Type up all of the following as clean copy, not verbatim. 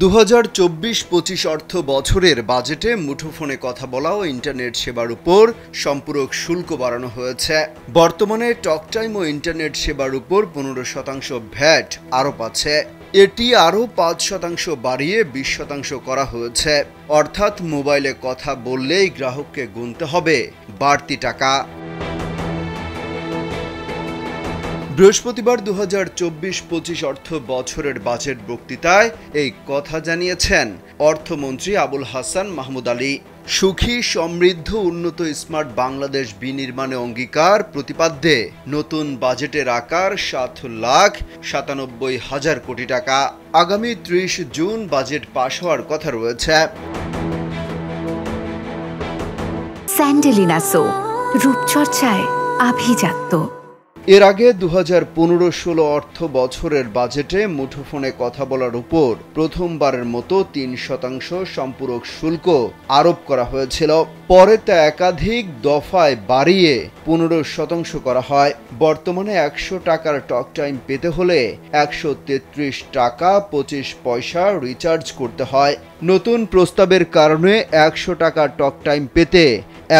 2024-25 অর্থ বছরের বাজেটে মুঠোফোনে কথা বলা ও ইন্টারনেট সেবার উপর সম্পূরক শুল্ক বাড়ানো হয়েছে। বর্তমানে টকটাইম ও ইন্টারনেট সেবার উপর 15% ভ্যাট আরোপ আছে। এটি আরও 5% বাড়িয়ে 20% করা হয়েছে। অর্থাৎ মোবাইলে কথা বললেই গ্রাহককে গুনতে হবে বাড়তি টাকা। বৃহস্পতিবার 2024-25 অর্থ বছরের বাজেট বক্তৃতায় এই কথা জানিয়েছেন অর্থমন্ত্রী আবুল হাসান মাহমুদ আলী। সুখী, সমৃদ্ধ, উন্নত, স্মার্ট বাংলাদেশ বিনির্মাণে অঙ্গীকার প্রতিপাদ্যে নতুন বাজেটের আকার 7,97,000 কোটি টাকা। আগামী 30 জুন বাজেট পাশ হওয়ার কথা রয়েছে। স্যান্ডেলিনা সো, রূপচর্চায় আভিজাত্য। এর আগে 2015-16 অর্থ বছরের বাজেটে মুঠোফোনে কথা বলার উপর প্রথমবারের মতো 3% সম্পূরক শুল্ক আরোপ করা হয়েছিল। পরে তা একাধিক দফায় বাড়িয়ে 15% করা হয়। বর্তমানে 100 টাকার টক টাইম পেতে হলে 133 টাকা 25 পয়সা রিচার্জ করতে হয়। নতুন প্রস্তাবের কারণে 100 টাকার টক টাইম পেতে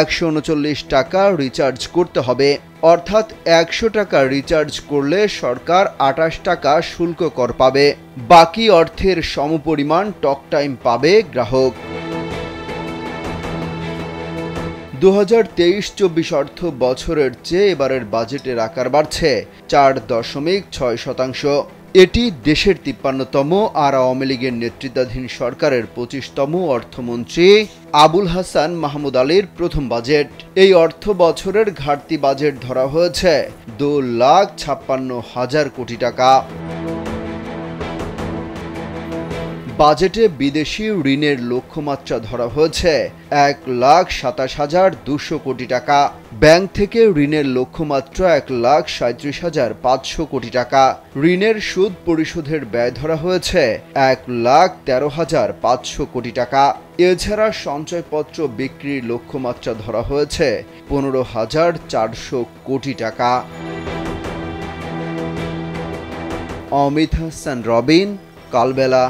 139 টাকা রিচার্জ করতে হবে। অর্থাৎ 100 টাকা রিচার্জ করলে সরকার 28 টাকা শুল্ক কর পাবে। বাকি অর্থের সমপরিমাণ টক টাইম পাবে গ্রাহক। 2023-24 অর্থ বছরের চেয়ে এবারের বাজেটের আকার বাড়ছে 4.6%। এটি দেশের 53তম আর আওয়ামী লীগের নেতৃত্বাধীন সরকারের 25তম অর্থমন্ত্রী আবুল হাসান মাহমুদ আলীর প্রথম বাজেট। এই অর্থ বছরের ঘাটতি বাজেট ধরা হয়েছে 2,56,000 কোটি টাকা। বাজেটে বিদেশি ঋণের লক্ষ্যমাত্রা ধরা হয়েছে 1,27,200 কোটি টাকা। ব্যাংক থেকে ঋণের লক্ষ্যমাত্রা 1,37,500 কোটি টাকা। ঋণের সুদ পরিশোধের ব্যয় ধরা হয়েছে 1,13,500 কোটি টাকা। এছাড়া সঞ্চয়পত্র বিক্রির লক্ষ্যমাত্রা ধরা হয়েছে 15,400 কোটি টাকা। অমিত হাসান রবিন, কালবেলা।